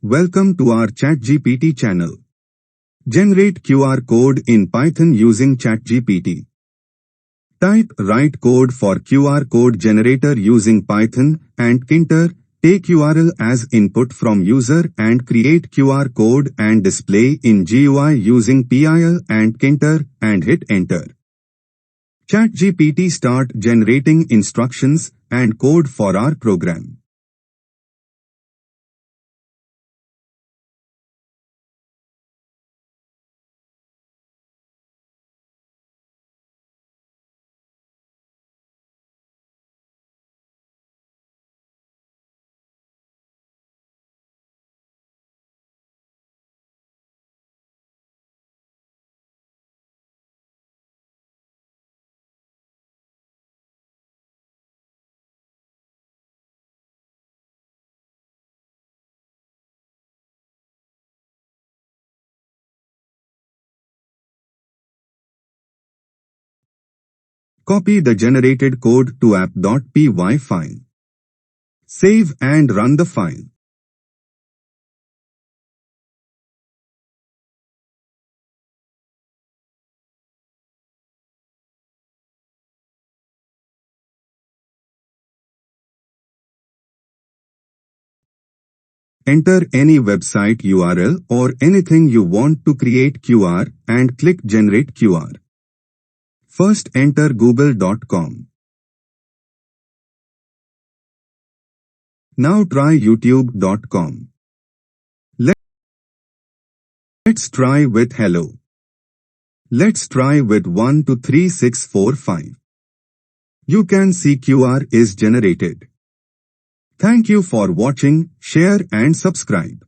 Welcome to our ChatGPT channel. Generate QR code in Python using ChatGPT. Type write code for QR code generator using Python and TKinter. Take URL as input from user and create QR code and display in GUI using PIL and TKinter and hit enter. ChatGPT start generating instructions and code for our program. Copy the generated code to app.py file. Save and run the file. Enter any website URL or anything you want to create QR and click Generate QR. First enter google.com. Now try youtube.com. Let's try with hello. Let's try with 123645. You can see QR is generated. Thank you for watching, share and subscribe.